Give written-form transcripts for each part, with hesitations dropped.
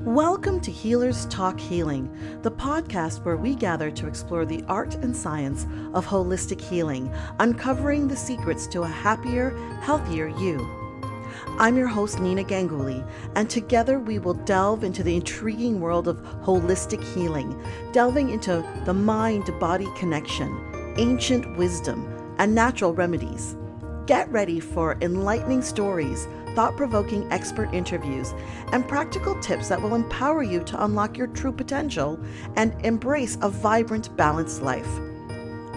Welcome to Healers Talk Healing, the podcast where we gather to explore the art and science of holistic healing, uncovering the secrets to a happier, healthier you. I'm your host, Nina Ganguli, and together we will delve into the intriguing world of holistic healing, delving into the mind-body connection, ancient wisdom, and natural remedies. Get ready for enlightening stories, thought-provoking expert interviews, and practical tips that will empower you to unlock your true potential and embrace a vibrant, balanced life.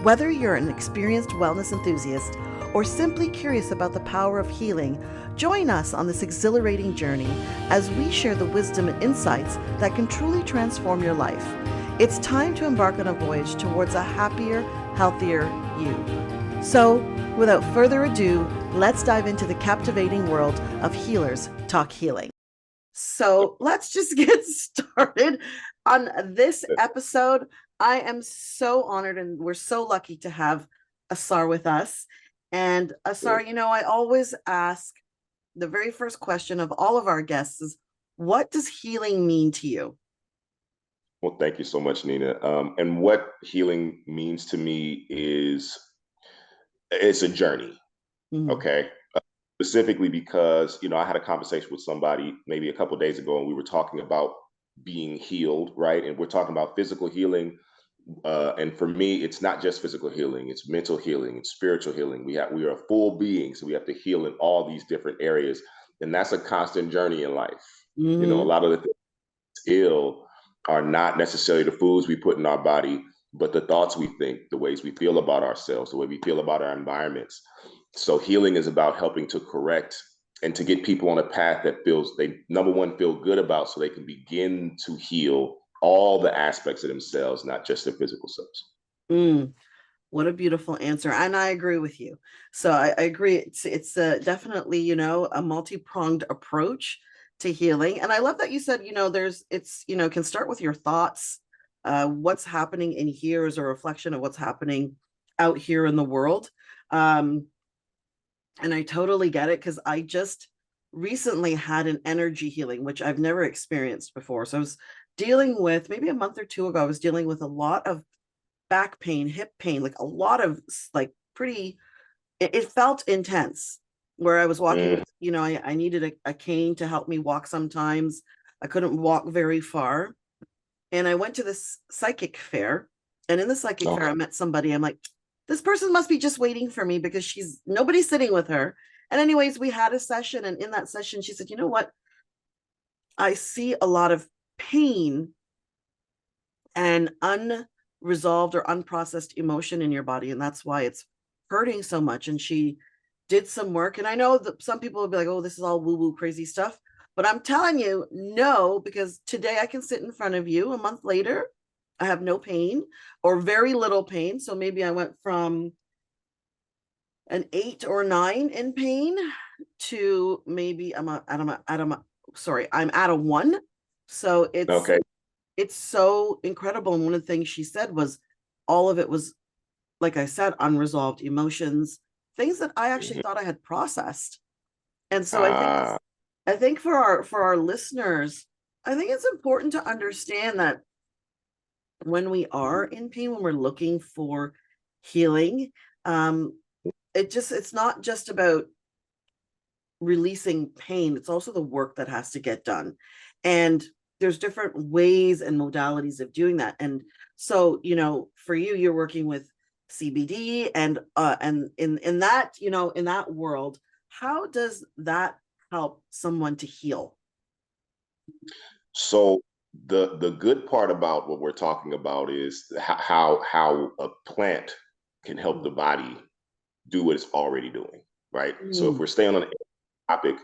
Whether you're an experienced wellness enthusiast or simply curious about the power of healing, join us on this exhilarating journey as we share the wisdom and insights that can truly transform your life. It's time to embark on a voyage towards a happier, healthier you. So, without further ado, let's dive into the captivating world of Healers Talk Healing. So let's just get started on this episode. I am so honored and we're so lucky to have Asr with us. And Asr, I always ask the very first question of all of our guests is, what does healing mean to you? Well, thank you so much, Nina. And what healing means to me is it's a journey, okay? Specifically because, I had a conversation with somebody maybe a couple of days ago, and we were talking about being healed, right? And we're talking about physical healing. And for me, it's not just physical healing, it's mental healing, it's spiritual healing. We are full beings, so we have to heal in all these different areas. And that's a constant journey in life. A lot of the things ill are not necessarily the foods we put in our body, but the thoughts we think, the ways we feel about ourselves, the way we feel about our environments. So healing is about helping to correct and to get people on a path that feels they, number one, feel good about, so they can begin to heal all the aspects of themselves, not just their physical selves. What a beautiful answer. And I agree with you. So I agree. It's definitely, a multi-pronged approach to healing. And I love that you said, can start with your thoughts. What's happening in here is a reflection of what's happening out here in the world. And I totally get it, because I just recently had an energy healing, which I've never experienced before. So I was dealing with, maybe a month or two ago, I was dealing with a lot of back pain, hip pain, like a lot of it felt intense, where I was walking, I needed a cane to help me walk sometimes. I couldn't walk very far. And I went to this psychic fair. And in the psychic fair, I met somebody. I'm like, this person must be just waiting for me, because nobody's sitting with her. And anyways, we had a session. And in that session, she said, you know what? I see a lot of pain and unresolved or unprocessed emotion in your body, and that's why it's hurting so much. And she did some work, and I know that some people will be like, oh, this is all woo-woo crazy stuff, but I'm telling you, no, because today I can sit in front of you a month later, I have no pain or very little pain. So maybe I went from an 8 or 9 in pain to maybe I'm at a 1. So it's so incredible. And one of the things she said was, all of it was, like I said, unresolved emotions, things that I actually thought I had processed. And so I think for our listeners, I think it's important to understand that when we are in pain, when we're looking for healing, it's not just about releasing pain, it's also the work that has to get done. And there's different ways and modalities of doing that. And so, for you, you're working with CBD and in that, in that world, how does that help someone to heal? So the good part about what we're talking about is how a plant can help the body do what it's already doing, right? So if we're staying on the topic,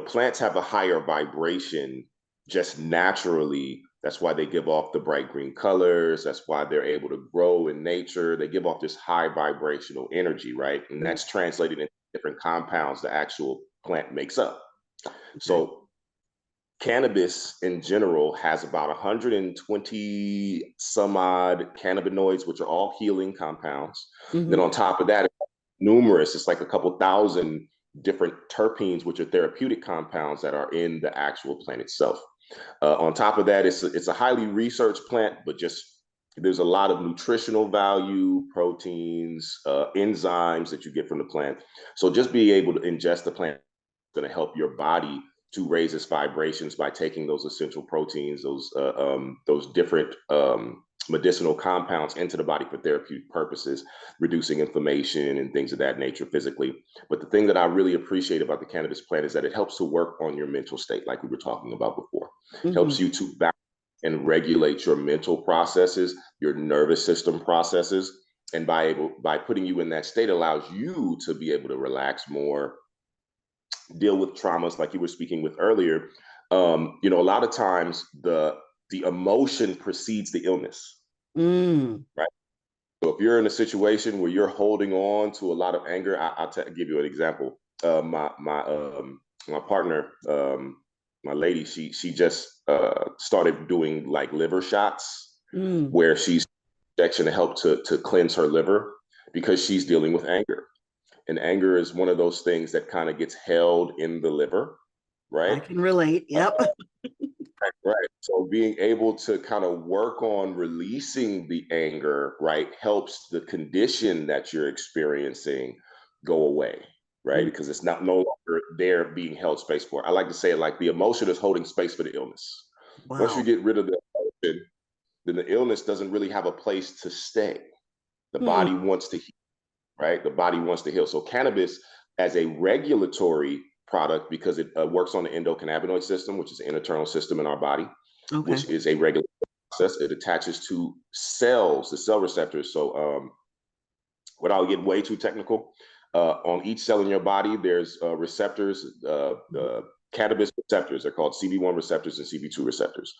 plants have a higher vibration just naturally. That's why they give off the bright green colors. That's why they're able to grow in nature. They give off this high vibrational energy, right? And that's translated into different compounds the actual plant makes up. So cannabis in general has about 120 some odd cannabinoids, which are all healing compounds. Then on top of that, numerous, it's like a couple thousand different terpenes, which are therapeutic compounds that are in the actual plant itself. On top of that, it's a highly researched plant, but just there's a lot of nutritional value, proteins, enzymes that you get from the plant. So just being able to ingest the plant is going to help your body to raise its vibrations by taking those essential proteins, those different medicinal compounds into the body for therapeutic purposes, reducing inflammation and things of that nature physically. But the thing that I really appreciate about the cannabis plant is that it helps to work on your mental state, like we were talking about before. Helps you to balance and regulate your mental processes, your nervous system processes, and by putting you in that state allows you to be able to relax more, deal with traumas like you were speaking with earlier. A lot of times the emotion precedes the illness, right? So if you're in a situation where you're holding on to a lot of anger, I'll give you an example. My partner, my lady, she just started doing like liver shots, where she's injection to help to cleanse her liver because she's dealing with anger. And anger is one of those things that kind of gets held in the liver, right? I can relate. Yep. Right. So being able to kind of work on releasing the anger, right, helps the condition that you're experiencing go away, right? Because it's not no longer there being held space for. I like to say it like the emotion is holding space for the illness. Wow. Once you get rid of the emotion, then the illness doesn't really have a place to stay. The body wants to heal, right? The body wants to heal. So cannabis as a regulatory product, because it works on the endocannabinoid system, which is an internal system in our body, which is a regulatory process. It attaches to cells, the cell receptors. So without getting way too technical, on each cell in your body, there's receptors, cannabis receptors. They're called CB1 receptors and CB2 receptors.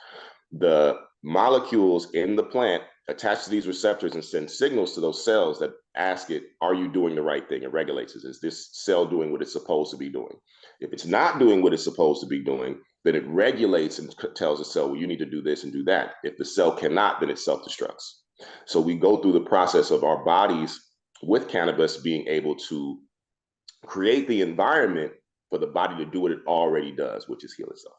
The molecules in the plant attach to these receptors and send signals to those cells that ask it, are you doing the right thing? It regulates it. Is this cell doing what it's supposed to be doing? If it's not doing what it's supposed to be doing, then it regulates and tells the cell, well, you need to do this and do that. If the cell cannot, then it self-destructs. So we go through the process of our bodies with cannabis being able to create the environment for the body to do what it already does, which is heal itself.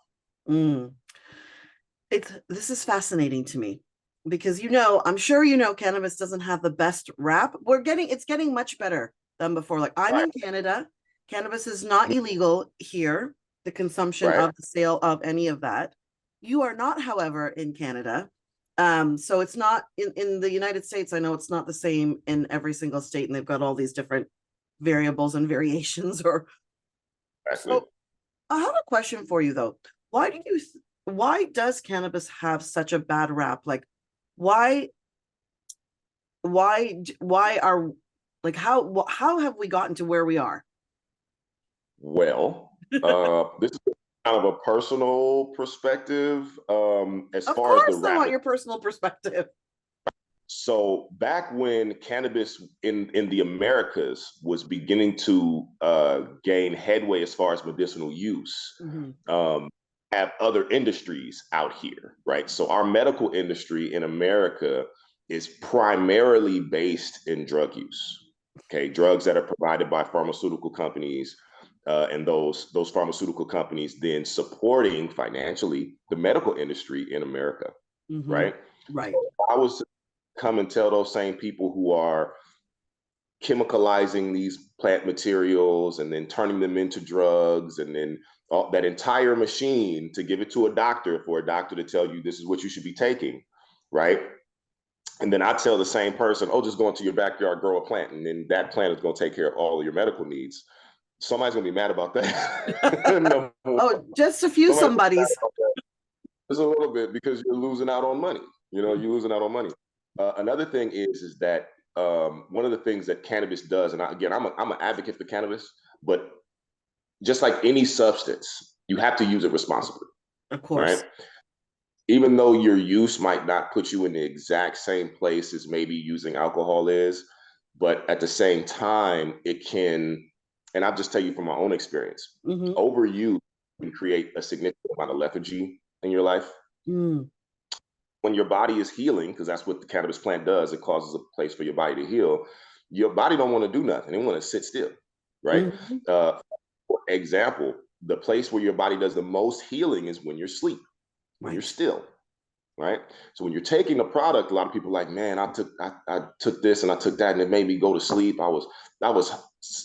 This is fascinating to me because I'm sure cannabis doesn't have the best rap. It's getting much better than before. Like I'm in Canada, cannabis is not illegal here, the consumption of the sale of any of that. You are not, however, in Canada. So it's not in the United States. I know it's not the same in every single state, and they've got all these different variables and variations. So I have a question for you though. Why does cannabis have such a bad rap? Like, why are like how have we gotten to where we are? Well, this is kind of a personal perspective. As Of far as the course, I rap, want your personal perspective. so back when cannabis in the Americas was beginning to gain headway as far as medicinal use, have other industries out here, right? So our medical industry in America is primarily based in drug use. Okay, drugs that are provided by pharmaceutical companies, and those pharmaceutical companies then supporting financially the medical industry in America, right? Right. So I was come and tell those same people who are chemicalizing these plant materials and then turning them into drugs and then that entire machine to give it to a doctor for a doctor to tell you this is what you should be taking, right? And then I tell the same person, oh, just go into your backyard, grow a plant, and then that plant is going to take care of all of your medical needs. Somebody's going to be mad about that. Oh, just a few somebodies. Just a little bit, because you're losing out on money. You're losing out on money. Another thing is that one of the things that cannabis does, and again, I'm an advocate for cannabis, but just like any substance, you have to use it responsibly. Of course. Right? Even though your use might not put you in the exact same place as maybe using alcohol is, but at the same time, it can, and I'll just tell you from my own experience, overuse can create a significant amount of lethargy in your life. When your body is healing, because that's what the cannabis plant does, it causes a place for your body to heal. Your body don't want to do nothing. It want to sit still, right? For example, the place where your body does the most healing is when you're asleep. when you're Right. still, right? So when you're taking the product, a lot of people are like, man, I took this and I took that and it made me go to sleep. I was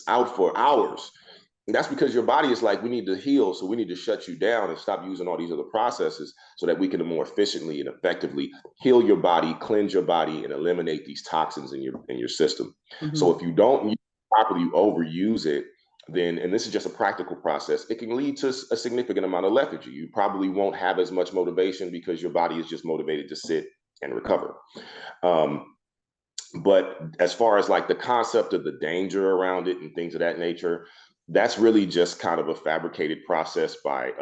out for hours. And that's because your body is like, we need to heal, so we need to shut you down and stop using all these other processes so that we can more efficiently and effectively heal your body, cleanse your body, and eliminate these toxins in your system. Mm-hmm. So if you don't use it properly, you overuse it, then, and this is just a practical process, it can lead to a significant amount of lethargy. You probably won't have as much motivation because your body is just motivated to sit and recover. Um, but as far as like the concept of the danger around it and things of that nature, that's really just kind of a fabricated process by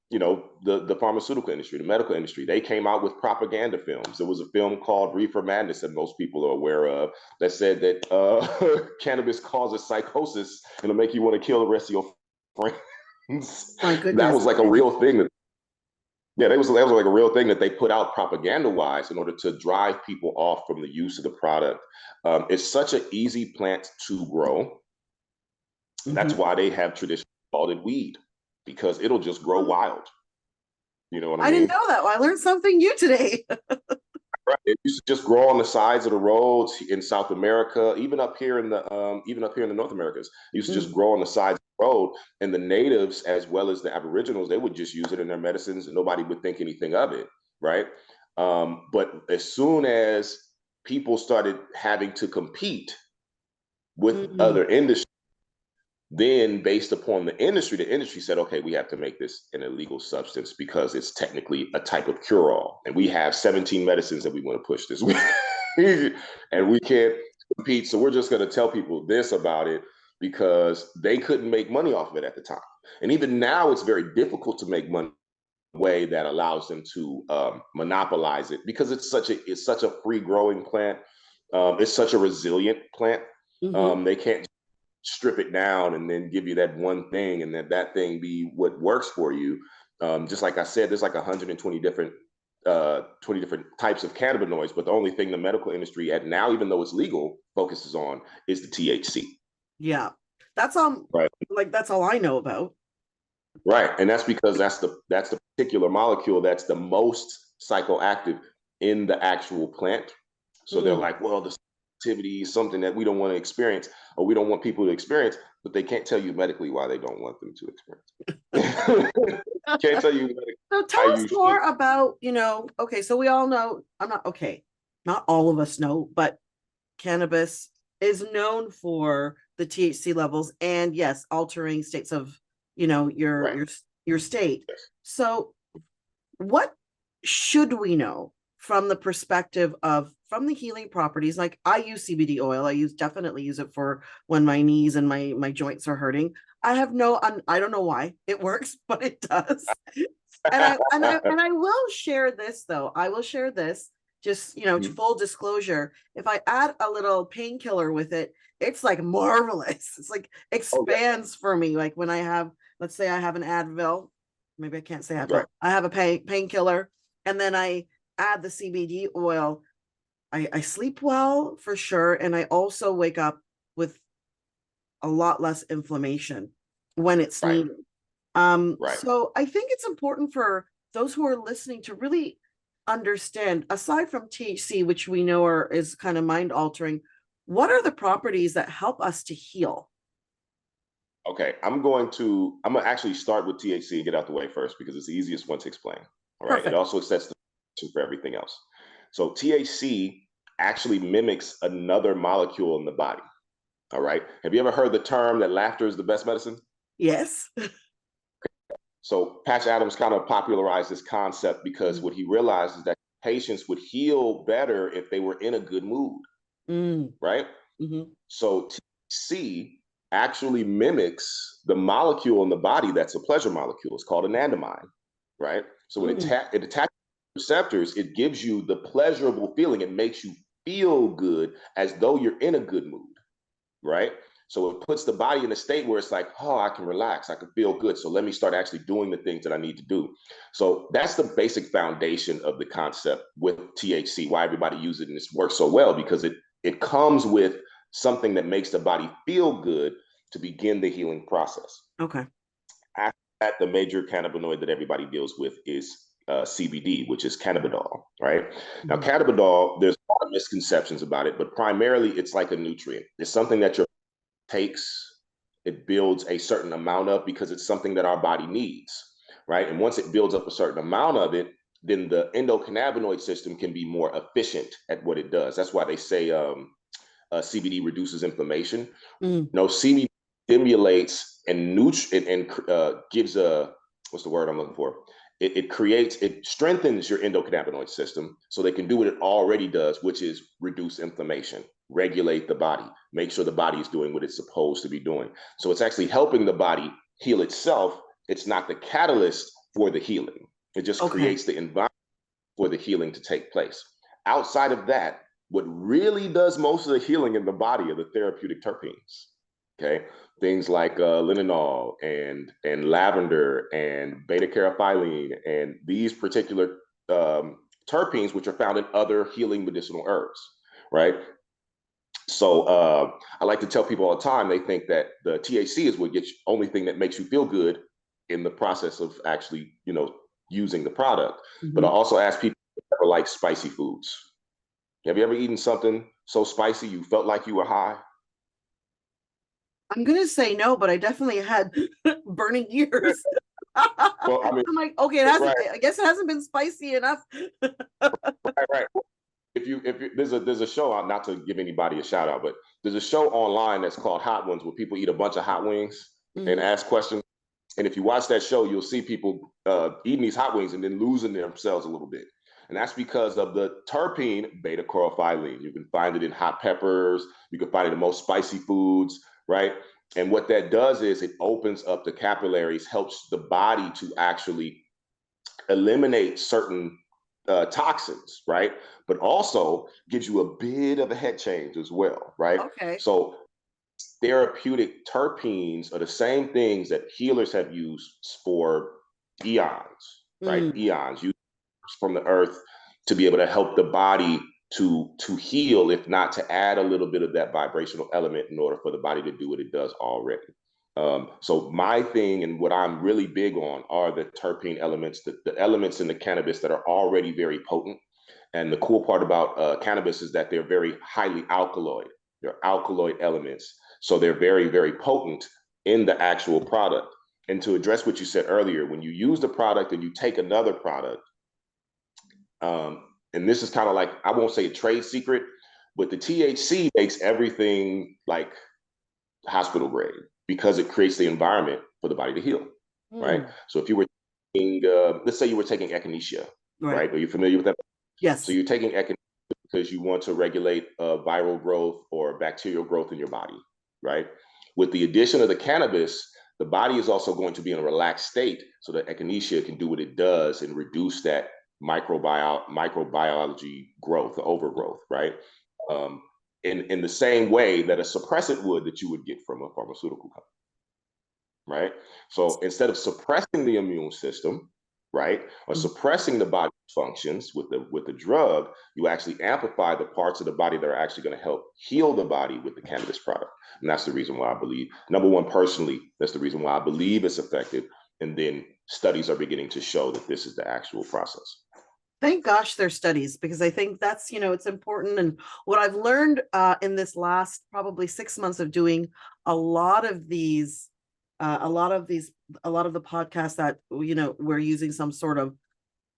the pharmaceutical industry, the medical industry. They came out with propaganda films. There was a film called Reefer Madness that most people are aware of that said that cannabis causes psychosis and it'll make you want to kill the rest of your friends. My That goodness. was like a real thing that that was like a real thing that they put out propaganda wise in order to drive people off from the use of the product. It's such an easy plant to grow. That's Mm-hmm. why they have traditionally called it weed, because it'll just grow wild. You know what I I didn't mean? know that. Well, I learned something new today. Right. It used to just grow on the sides of the roads in South America, even up here in the North Americas. It used to just Mm. grow on the sides of the road, and the natives as well as the Aboriginals, they would just use it in their medicines, and nobody would think anything of it, right? But as soon as people started having to compete with Mm. other industries, then based upon the industry said, okay, we have to make this an illegal substance because it's technically a type of cure-all. And we have 17 medicines that we want to push this week. And we can't compete. So we're just going to tell people this about it because they couldn't make money off of it at the time. And even now, it's very difficult to make money in a way that allows them to monopolize it because it's such a free growing plant. It's such a resilient plant. Mm-hmm. They can't strip it down and then give you that one thing and that thing be what works for you. Just like I said, there's like 120 different 20 different types of cannabinoids, but the only thing the medical industry at now, even though it's legal, focuses on is the THC. Yeah. That's Right. like that's all I know about. Right. And that's because that's the particular molecule that's the most psychoactive in the actual plant. So they're Mm. like, well, the activity is something that we don't want to experience or we don't want people to experience, but they can't tell you medically why they don't want them to experience. Can't tell you medically So tell why us you should. more about, okay, so we all know, I'm not okay, not all of us know, but cannabis is known for the THC levels and yes, altering states of, your Right. your state. Yes. So what should we know from the perspective of from the healing properties? Like I use CBD oil. Definitely use it for when my knees and my joints are hurting. I don't know why it works, but it does. And I will share this though. I will share this just, full disclosure. If I add a little painkiller with it, it's like marvelous. It's like Oh yeah. expands for me. Like when I have, let's say I have an Advil, maybe I can't say Advil. Right. I have a painkiller, and then I add the CBD oil. I sleep well for sure, and I also wake up with a lot less inflammation when it's Right. needed. Right. So I think it's important for those who are listening to really understand, aside from THC, which we know is kind of mind altering, what are the properties that help us to heal? Okay. I'm gonna actually start with THC and get out the way first because it's the easiest one to explain. All right. It Perfect. also sets the foundation for everything else. So THC actually mimics another molecule in the body. All right. Have you ever heard the term that laughter is the best medicine? Yes. So Patch Adams kind of popularized this concept because what he realized is that patients would heal better if they were in a good mood, Mm. right? Mm-hmm. So THC actually mimics the molecule in the body that's a pleasure molecule. It's called anandamide, right? So when Mm. it attacks receptors, it gives you the pleasurable feeling. It makes you feel good as though you're in a good mood, right? So it puts the body in a state where it's like, oh, I can relax, I can feel good. So let me start actually doing the things that I need to do. So that's the basic foundation of the concept with THC, why everybody uses it and it works so well, because it comes with something that makes the body feel good to begin the healing process. Okay. After that, the major cannabinoid that everybody deals with is CBD, which is cannabidiol, right? Now, cannabidiol, there's a lot of misconceptions about it, but primarily it's like a nutrient. It's something that your takes, it builds a certain amount of, because it's something that our body needs, right? And once it builds up a certain amount of it, then the endocannabinoid system can be more efficient at what it does. That's why they say CBD reduces inflammation. No, CBD stimulates and gives a, what's the word I'm looking for? It strengthens your endocannabinoid system so they can do what it already does, which is reduce inflammation, regulate the body, make sure the body is doing what it's supposed to be doing. So it's actually helping the body heal itself. It's not the catalyst for the healing. It just creates the environment for the healing to take place. Outside of that, what really does most of the healing in the body are the therapeutic terpenes. Okay, things like linalool and lavender and beta caryophyllene and these particular terpenes, which are found in other healing medicinal herbs, right? So I like to tell people all the time, they think that the THC is what gets you, only thing that makes you feel good in the process of actually, using the product. But I also ask people if they ever like spicy foods. Have you ever eaten something so spicy you felt like you were high? I'm gonna say no, but I definitely had burning ears. Well, I mean, I'm like, okay, it hasn't. right, I guess it hasn't been spicy enough. right. If you there's a show out, not to give anybody a shout out, but there's a show online that's called Hot Ones where people eat a bunch of hot wings and ask questions. And if you watch that show, you'll see people eating these hot wings and then losing themselves a little bit. And that's because of the terpene beta caryophyllene. You can find it in hot peppers. You can find it in most spicy foods, right? And what that does is it opens up the capillaries, helps the body to actually eliminate certain toxins, right? But also gives you a bit of a head change as well, right? Okay. So therapeutic terpenes are the same things that healers have used for eons, right? Eons used from the earth to be able to help the body to heal, if not to add a little bit of that vibrational element in order for the body to do what it does already. So my thing and what I'm really big on are the terpene elements, the elements in the cannabis that are already very potent. And the cool part about cannabis is that they're very highly alkaloid. They're alkaloid elements. So they're very, very potent in the actual product. And to address what you said earlier, when you use the product and you take another product, and this is kind of like, I won't say a trade secret, but the THC makes everything like hospital grade because it creates the environment for the body to heal, right? So if you were taking, let's say you were taking echinacea, right? Are you familiar with that? Yes. So you're taking echinacea because you want to regulate viral growth or bacterial growth in your body, right? With the addition of the cannabis, the body is also going to be in a relaxed state so that echinacea can do what it does and reduce that microbiology growth, the overgrowth, right? In the same way that a suppressant would that you would get from a pharmaceutical company, right? So instead of suppressing the immune system, right, or suppressing the body functions with the drug, you actually amplify the parts of the body that are actually going to help heal the body with the cannabis product. And that's the reason why I believe, number one, personally, that's the reason why I believe it's effective. And then studies are beginning to show that this is the actual process. Thank gosh there's studies, because I think that's, it's important. And what I've learned in this last probably 6 months of doing a lot of the podcasts that, we're using some sort of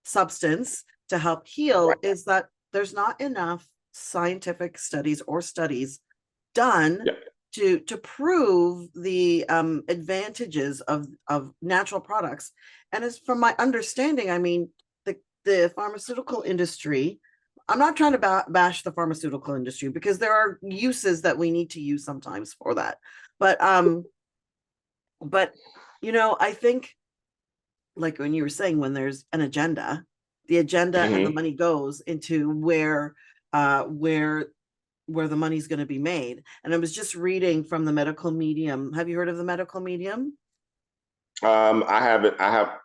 substance to help heal, is that there's not enough scientific studies or studies done to prove the advantages of natural products. And as from my understanding, I mean, the pharmaceutical industry, I'm not trying to bash the pharmaceutical industry, because there are uses that we need to use sometimes for that. But I think, like when you were saying, when there's an agenda, the agenda and the money goes into where the money's going to be made. And I was just reading from the Medical Medium. Have you heard of the Medical Medium? I haven't.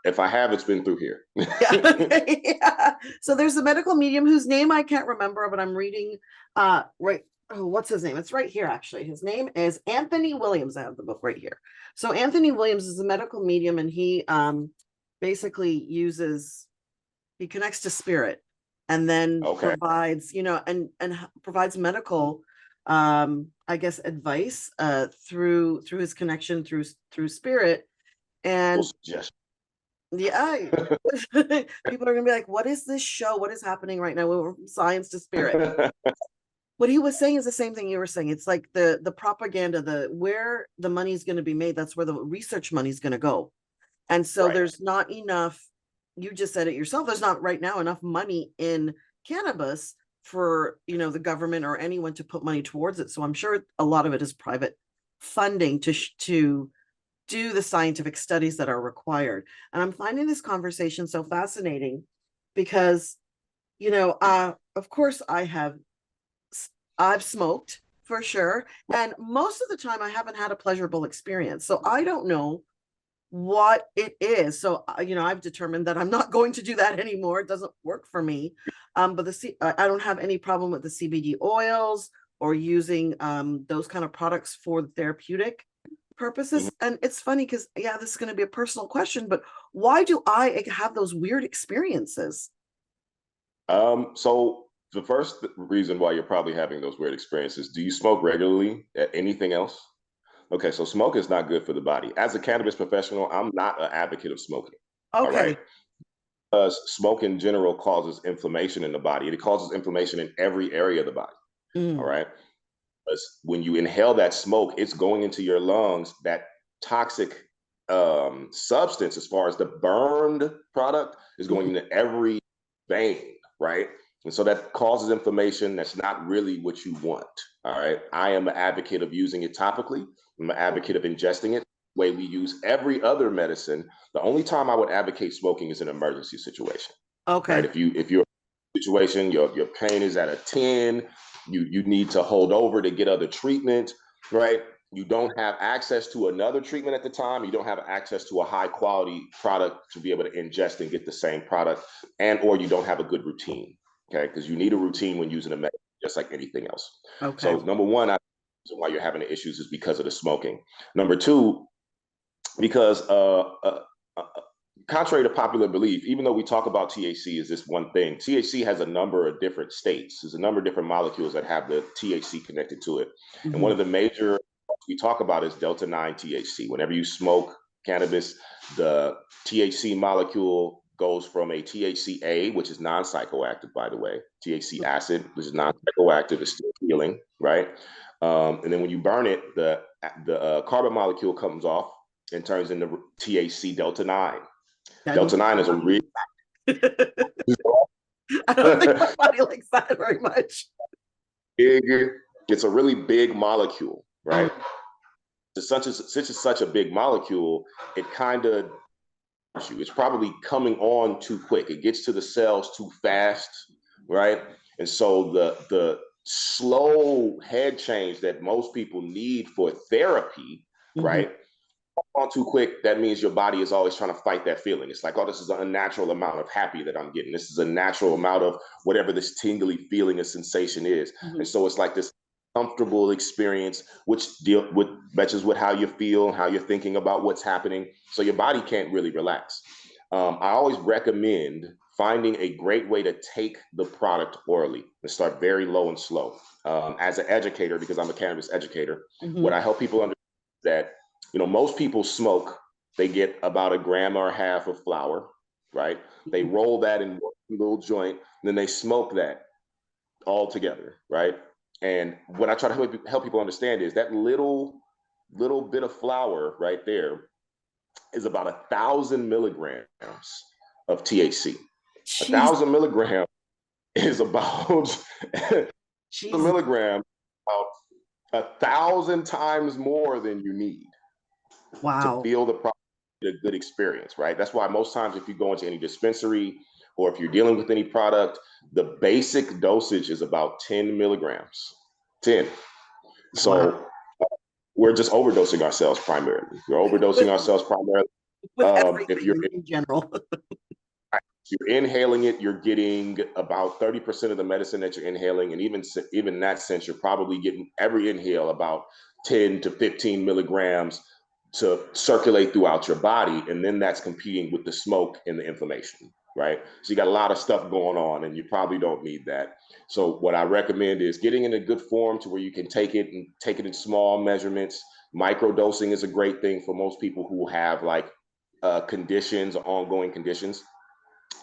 If I have, it's been through here. Yeah. So there's the Medical Medium whose name I can't remember, but I'm reading right. Oh, what's his name? It's right here, actually. His name is Anthony Williams. I have the book right here. So Anthony Williams is a medical medium, and he basically uses he connects to spirit, and then Okay. provides, and provides medical, I guess, advice through his connection through spirit. Well, And suggestion. yeah, people are gonna be like, what is this show? What is happening right now? We're from science to spirit. What he was saying is the same thing you were saying. It's like the propaganda, the where the money's going to be made, that's where the research money's going to go. And so Right. there's not enough, you just said it yourself, there's not right now enough money in cannabis for, the government or anyone to put money towards it. So I'm sure a lot of it is private funding to do the scientific studies that are required. And I'm finding this conversation so fascinating because, of course I've smoked for sure. And most of the time I haven't had a pleasurable experience. So I don't know what it is. So, I've determined that I'm not going to do that anymore. It doesn't work for me. But I don't have any problem with the CBD oils or using those kind of products for the therapeutic Mhm. purposes. And it's funny because, yeah, this is going to be a personal question, but why do I have those weird experiences? So the first reason why you're probably having those weird experiences, do you smoke regularly? Anything else? Okay, so smoke is not good for the body. As a cannabis professional, I'm not an advocate of smoking. All right. Okay. Because smoke in general causes inflammation in the body. It causes inflammation in every area of the body. All Mm, right. Because when you inhale that smoke, it's going into your lungs. That toxic substance, as far as the burned product, is going mm, into every vein, right? And so that causes inflammation. That's not really what you want. All right. I am an advocate of using it topically. I'm an advocate of ingesting it the way we use every other medicine. The only time I would advocate smoking is an emergency situation, right? okay. If you're in a situation, your pain is at a 10, you need to hold over to get other treatment, right? You don't have access to another treatment at the time. You don't have access to a high quality product to be able to ingest and get the same product, and or you don't have a good routine, okay? Because you need a routine when using a medicine, just like anything else. Okay. So number one, why you're having the issues is because of the smoking. Number two, because uh, contrary to popular belief, even though we talk about THC as this one thing, THC has a number of different states. There's a number of different molecules that have the THC connected to it. And one Mm-hmm. of the major we talk about is delta 9 THC. Whenever you smoke cannabis, the THC molecule goes from a THCA, which is non psychoactive, by the way, THC acid, which is non psychoactive, is still healing, right? And then when you burn it, the carbon molecule comes off and turns into THC delta 9. I don't Delta think 9 my is a body really likes that. I don't think my body likes that very much. big, it's a really big molecule, Mm, right? Since it's such a big molecule, it kind of, it's probably coming on too quick. It gets to the cells too fast, right? And so the slow head change that most people need for therapy, mhm. right? On too quick, that means your body is always trying to fight that feeling. It's like, oh, this is an unnatural amount of happy that I'm getting. This is a natural amount of whatever this tingly feeling or sensation is. Mhm. And so it's like this comfortable experience, which deal with matches with how you feel, how you're thinking about what's happening. So your body can't really relax. I always recommend finding a great way to take the product orally and start very low and slow. As an educator, because I'm a cannabis educator, what Mhm. I help people understand is that most people smoke, they get about a gram or a half of flour, right? They Mhm. roll that in one little joint, and then they smoke that all together, right? And what I try to help people understand is that little bit of flour right there is about 1,000 milligrams of THC. A Jeez, thousand milligrams is about a Jesus. milligram, about 1,000 times more than you need to Wow. feel the product, a good experience, right? That's why most times if you go into any dispensary or if you're dealing with any product, the basic dosage is about 10 milligrams. 10. Wow. So we're just overdosing ourselves primarily. We're overdosing With ourselves primarily. If everything you're in general. inhaling it, you're getting about 30% of the medicine that you're inhaling. And even in that sense, you're probably getting every inhale about 10 to 15 milligrams to circulate throughout your body. And then that's competing with the smoke and the inflammation. right? So you got a lot of stuff going on and you probably don't need that. So what I recommend is getting in a good form to where you can take it and take it in small measurements. Microdosing is a great thing for most people who have like conditions, ongoing conditions.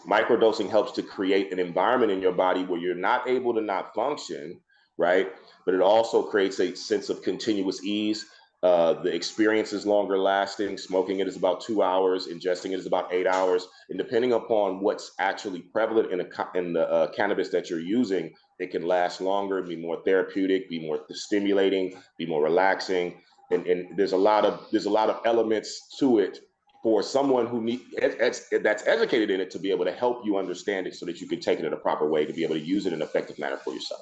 Microdosing helps to create an environment in your body where you're not able to not function, right? But it also creates a sense of continuous ease. The experience is longer lasting. Smoking it is about 2 hours. Ingesting it is about 8 hours. And depending upon what's actually prevalent in the cannabis that you're using, it can last longer, be more therapeutic, be more stimulating, be more relaxing. And there's a lot of elements to it for someone who that's educated in it to be able to help you understand it so that you can take it in a proper way to be able to use it in an effective manner for yourself.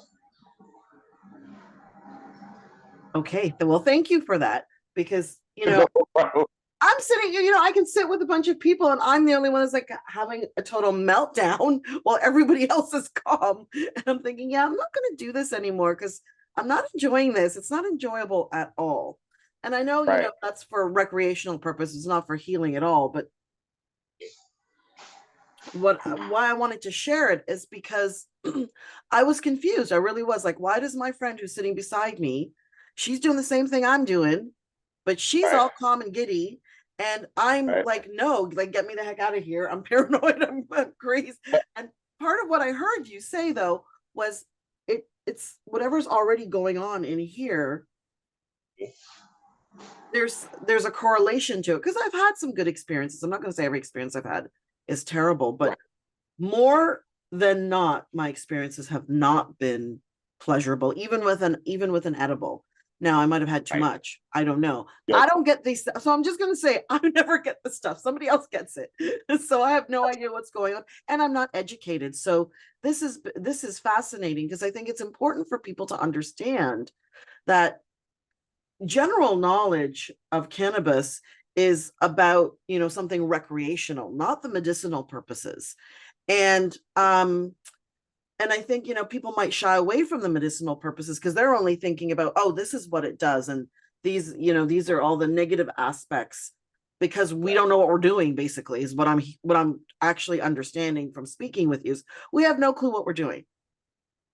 Okay, well, thank you for that, because I'm sitting, I can sit with a bunch of people and I'm the only one who's like having a total meltdown while everybody else is calm. And I'm thinking, yeah, I'm not going to do this anymore because I'm not enjoying this. It's not enjoyable at all. And I know, Right. that's for recreational purposes, not for healing at all. But why I wanted to share it is because I was confused. I really was like, why does my friend who's sitting beside me, she's doing the same thing I'm doing, but she's Right. all calm and giddy. And I'm Right. like, no, like, get me the heck out of here. I'm paranoid. I'm crazy. And part of what I heard you say, though, was it's whatever's already going on in here. There's a correlation to it, because I've had some good experiences. I'm not going to say every experience I've had is terrible, but Right. more than not, my experiences have not been pleasurable, even with an edible. Now, I might have had too Right. much. I don't know. Yep. I don't get these, so I'm just going to say I never get the stuff. Somebody else gets it. So I have no idea what's going on, and I'm not educated. So this is fascinating, because I think it's important for people to understand that general knowledge of cannabis is about, something recreational, not the medicinal purposes. And I think, people might shy away from the medicinal purposes because they're only thinking about, oh, this is what it does, and these are all the negative aspects, because we don't know what we're doing. Basically, is what I'm actually understanding from speaking with you. Is we have no clue what we're doing.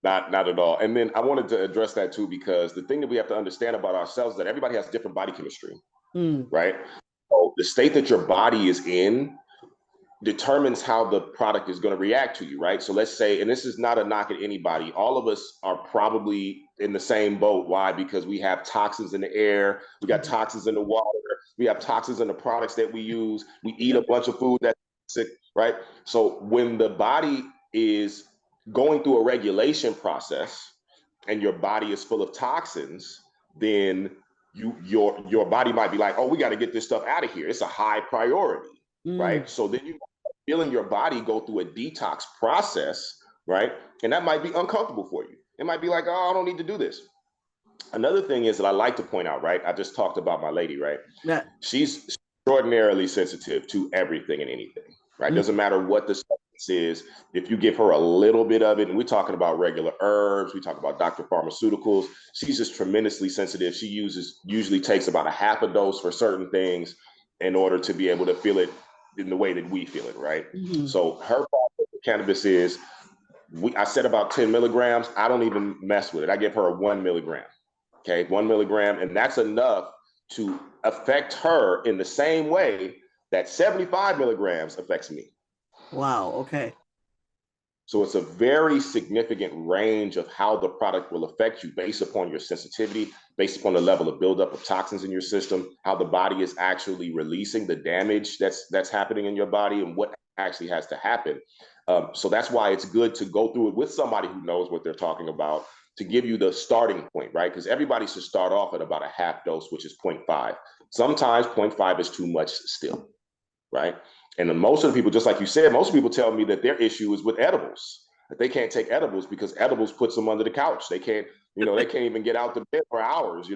Not at all. And then I wanted to address that too, because the thing that we have to understand about ourselves is that everybody has different body chemistry, right? So the state that your body is in determines how the product is going to react to you, right? So let's say, and this is not a knock at anybody, all of us are probably in the same boat. Why? Because we have toxins in the air, we got toxins in the water, we have toxins in the products that we use, we eat a bunch of food that's toxic, right? So when the body is going through a regulation process and your body is full of toxins, then your body might be like, oh, we got to get this stuff out of here. It's a high priority, right? So then you feeling your body go through a detox process, right? And that might be uncomfortable for you. It might be like, oh, I don't need to do this. Another thing is that I like to point out, right? I just talked about my lady, right? Yeah. She's extraordinarily sensitive to everything and anything, right? Doesn't matter what the substance is. If you give her a little bit of it, and we're talking about regular herbs, we talk about Dr. Pharmaceuticals, she's just tremendously sensitive. She usually takes about a half a dose for certain things in order to be able to feel it in the way that we feel it, right? So her problem with cannabis is, I said about 10 milligrams. I don't even mess with it. I give her a 1 milligram. Okay, 1 milligram, and that's enough to affect her in the same way that 75 milligrams affects me. Wow. Okay. So it's a very significant range of how the product will affect you based upon your sensitivity, based upon the level of buildup of toxins in your system, how the body is actually releasing the damage that's happening in your body, and what actually has to happen. So that's why it's good to go through it with somebody who knows what they're talking about, to give you the starting point, right? Because everybody should start off at about a half dose, which is 0.5. Sometimes 0.5 is too much still, right? And then most of the people, just like you said, most people tell me that their issue is with edibles, that they can't take edibles because edibles puts them under the couch. They can't, they can't even get out the bed for hours,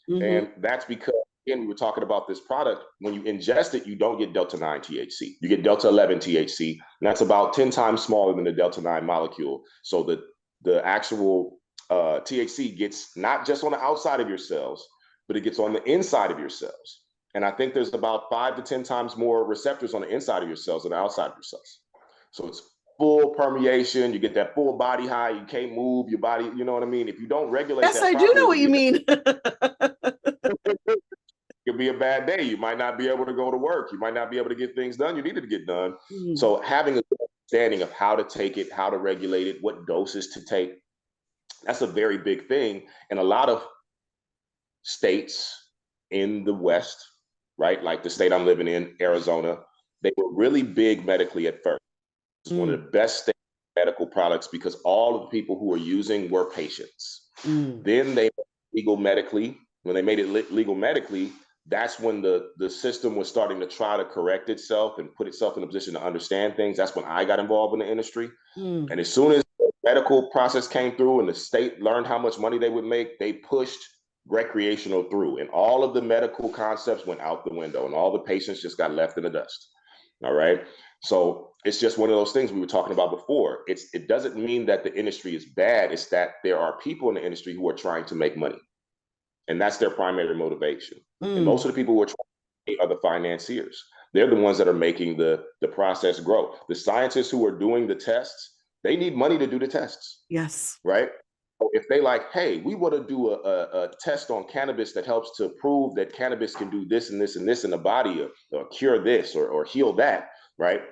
and that's because, again, we were talking about this product. When you ingest it, you don't get delta 9 THC. You get delta 11 THC, and that's about 10 times smaller than the delta 9 molecule. So the actual THC gets not just on the outside of your cells, but it gets on the inside of your cells. And I think there's about 5 to 10 times more receptors on the inside of your cells than the outside of your cells. So it's full permeation. You get that full body high. You can't move your body. You know what I mean? If you don't regulate Yes, that I do know properly, what you mean. it could be a bad day. You might not be able to go to work. You might not be able to get things done you needed to get done. So having a good understanding of how to take it, how to regulate it, what doses to take, that's a very big thing. And a lot of states in the West, right, like the state I'm living in, Arizona, they were really big medically at first. It's one of the best medical products because all of the people who were using were patients. Then they legal medically. When they made it legal medically, that's when the system was starting to try to correct itself and put itself in a position to understand things. That's when I got involved in the industry. And as soon as the medical process came through and the state learned how much money they would make, they pushed recreational through. And all of the medical concepts went out the window and all the patients just got left in the dust. All right. So it's just one of those things we were talking about before. It doesn't mean that the industry is bad. It's that there are people in the industry who are trying to make money. And that's their primary motivation. And most of the people who are trying to make are the financiers. They're the ones that are making the process grow. The scientists who are doing the tests, they need money to do the tests. Yes. Right? So if they like, hey, we want to do a test on cannabis that helps to prove that cannabis can do this and this and this in the body or cure this or heal that, right?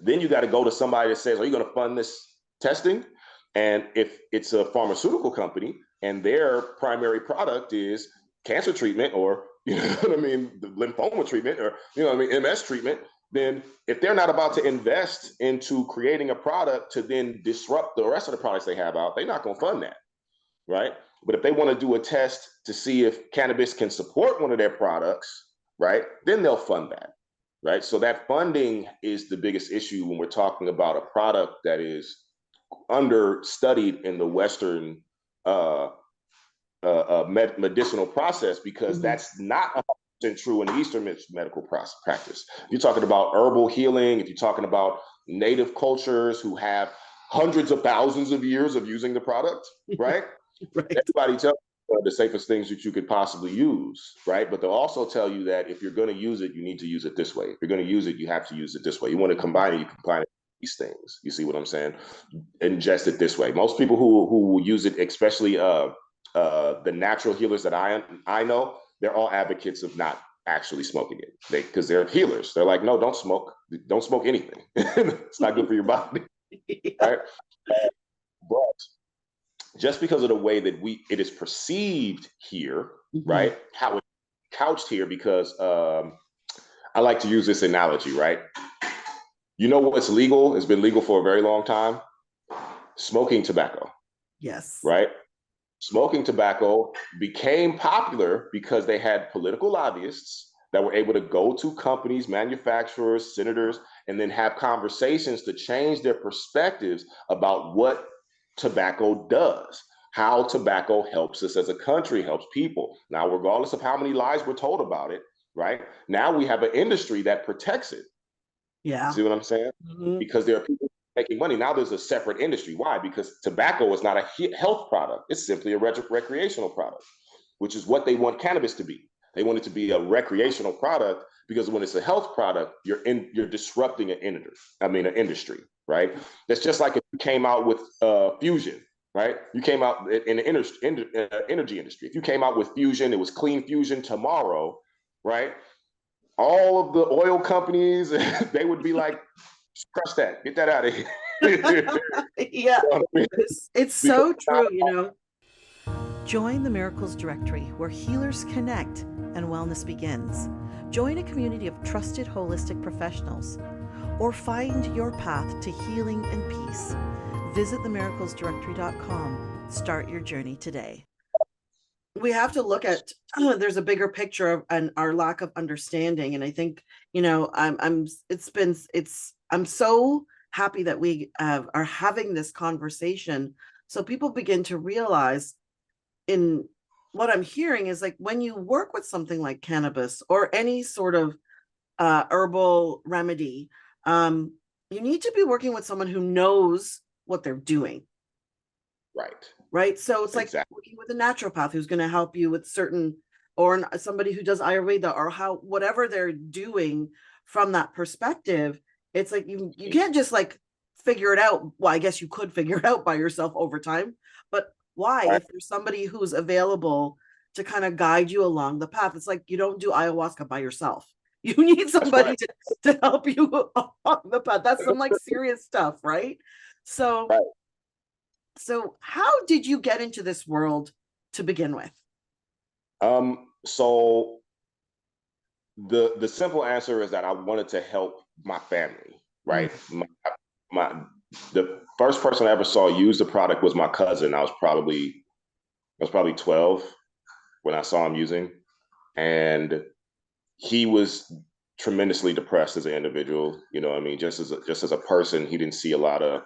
Then you got to go to somebody that says, are you going to fund this testing? And if it's a pharmaceutical company and their primary product is cancer treatment or, you know what I mean, the lymphoma treatment or, you know what I mean, MS treatment, then if they're not about to invest into creating a product to then disrupt the rest of the products they have out, they're not going to fund that, right? But if they want to do a test to see if cannabis can support one of their products, right, then they'll fund that. Right. So that funding is the biggest issue when we're talking about a product that is understudied in the Western medicinal process, because that's not 100% true in the Eastern medical practice. You're talking about herbal healing, if you're talking about native cultures who have hundreds of thousands of years of using the product, right? Right. Everybody tells the safest things that you could possibly use, right? But they'll also tell you that if you're going to use it, you need to use it this way. If you're going to use it, you have to use it this way. You want to combine it, you combine it with these things. You see what I'm saying? Ingest it this way. Most people who use it, especially the natural healers that I know, they're all advocates of not actually smoking it. Because they're healers. They're like, no, don't smoke. Don't smoke anything. It's not good for your body, right? But just because of the way that it is perceived here, right? How it's couched here, because I like to use this analogy, right? You know what's legal? It's been legal for a very long time. Smoking tobacco. Yes. Right? Smoking tobacco became popular because they had political lobbyists that were able to go to companies, manufacturers, senators, and then have conversations to change their perspectives about what tobacco does, how tobacco helps us as a country, helps people. Now, regardless of how many lies we're told about it, right? Now we have an industry that protects it. Yeah. See what I'm saying? Because there are people making money. Now there's a separate industry. Why? Because tobacco is not a health product. It's simply a recreational product, which is what they want cannabis to be. They want it to be a recreational product, because when it's a health product, you're disrupting an industry, right? That's just like if you came out with fusion, right? You came out in the energy industry. If you came out with fusion, it was clean fusion tomorrow, right? All of the oil companies, they would be like, crush that, get that out of here. Yeah, it's so true, you know. Join the Miracles Directory, where healers connect and wellness begins. Join a community of trusted holistic professionals, or find your path to healing and peace. Visit themiraclesdirectory.com. Start your journey today. We have to look at there's a bigger picture of our lack of understanding, and I think, you know, I'm so happy that we are having this conversation, so people begin to realize. In what I'm hearing is, like, when you work with something like cannabis or any sort of herbal remedy, you need to be working with someone who knows what they're doing. Right. So it's like working with a naturopath who's going to help you with certain, or somebody who does Ayurveda, or whatever they're doing from that perspective. It's like you can't just like figure it out. Well, I guess you could figure it out by yourself over time, but why? Right. If there's somebody who's available to kind of guide you along the path, it's like you don't do ayahuasca by yourself. You need That's right. somebody to help you along the path. That's some like serious stuff, right? So, Right. so how did you get into this world to begin with? So the simple answer is that I wanted to help my family, Mm, right? My the first person I ever saw use the product was my cousin. I was probably 12 when I saw him using, and he was tremendously depressed as an individual. You know, I mean, just as a person, he didn't see a lot of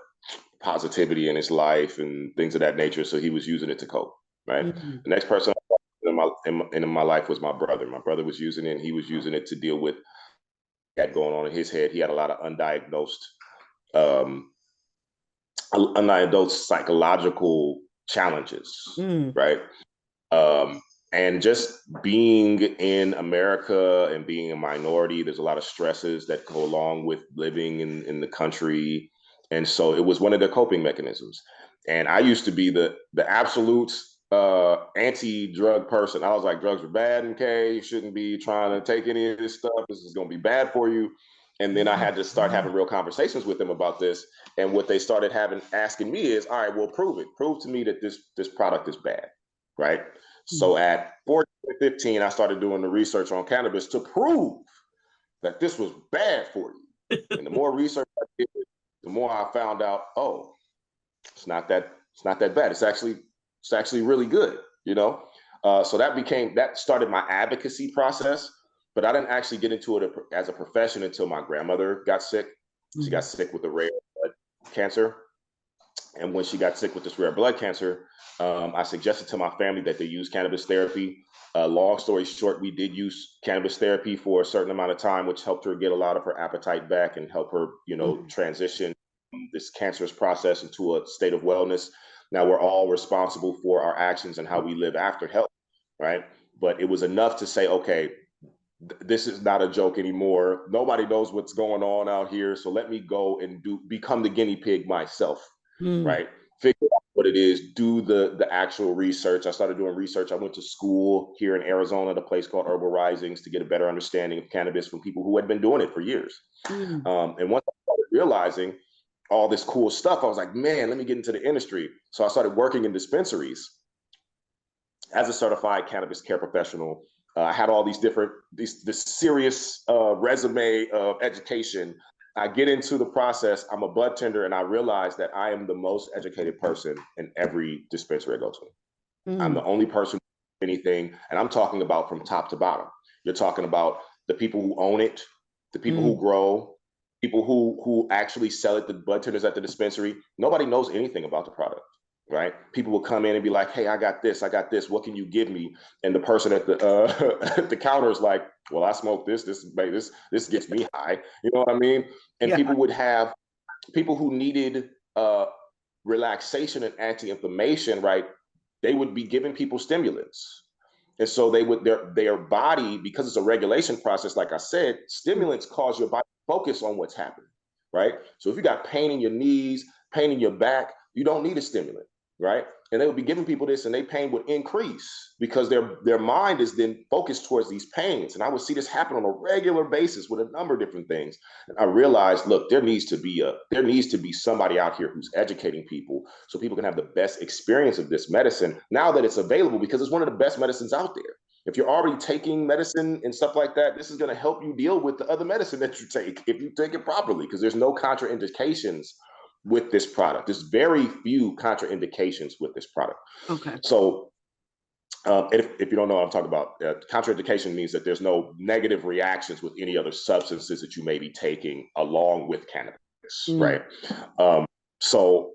positivity in his life and things of that nature. So he was using it to cope. Right. mm, The next person in my life was my brother. My brother was using it. And he was using it to deal with what had going on in his head. He had a lot of um, undiagnosed psychological challenges. mm, Right. Um, and just being in America and being a minority, there's a lot of stresses that go along with living in the country. And so it was one of their coping mechanisms. And I used to be the absolute anti-drug person. I was like, drugs are bad, okay? You shouldn't be trying to take any of this stuff. This is going to be bad for you. And then I had to start having real conversations with them about this. And what they started asking me is, all right, well, prove it. Prove to me that this product is bad, right? mm. So at 14 and 15, I started doing the research on cannabis to prove that this was bad for you. And the more research I did, the more I found out, oh, it's not that bad. It's actually really good, you know. So that started my advocacy process, but I didn't actually get into it as a profession until my grandmother got sick. She got Mm, sick with a rare blood cancer, and when she got sick with this rare blood cancer, I suggested to my family that they use cannabis therapy. Long story short, we did use cannabis therapy for a certain amount of time, which helped her get a lot of her appetite back and help her, mm, transition this cancerous process into a state of wellness. Now we're all responsible for our actions and how we live after health, right? But it was enough to say, okay, this is not a joke anymore. Nobody knows what's going on out here. So let me go and become the guinea pig myself, mm, right? Figure out what it is, do the actual research. I started doing research. I went to school here in Arizona at a place called Herbal Risings to get a better understanding of cannabis from people who had been doing it for years. mm, And once I started realizing all this cool stuff, I was like, man, let me get into the industry. So I started working in dispensaries as a certified cannabis care professional. I had all these different, this serious resume of education. I get into the process. I'm a bud tender, and I realize that I am the most educated person in every dispensary I go to. I'm mm, the only person who knows anything, and I'm talking about from top to bottom. You're talking about the people who own it, the people who mm. grow, people who actually sell it, the bud tenders at the dispensary. Nobody knows anything about the product, right? People will come in and be like, "Hey, I got this. I got this. What can you give me?" And the person at the at the counter is like, "Well, I smoke this. This gets me high." You know what I mean? And Yeah. people would have people who needed relaxation and anti-inflammation, right? They would be giving people stimulants. And so they would their body, because it's a regulation process, like I said, Mm, stimulants cause your body to focus on what's happening, right? So if you got pain in your knees, pain in your back, you don't need a stimulant, right? And they would be giving people this, and their pain would increase because their mind is then focused towards these pains. And I would see this happen on a regular basis with a number of different things. And I realized, look, there needs to be somebody out here who's educating people so people can have the best experience of this medicine now that it's available, because it's one of the best medicines out there. If you're already taking medicine and stuff like that, this is going to help you deal with the other medicine that you take if you take it properly, because there's no contraindications with this product. There's very few contraindications with this product. okay. So if you don't know what I'm talking about, contraindication means that there's no negative reactions with any other substances that you may be taking along with cannabis, Mm, right? Um, so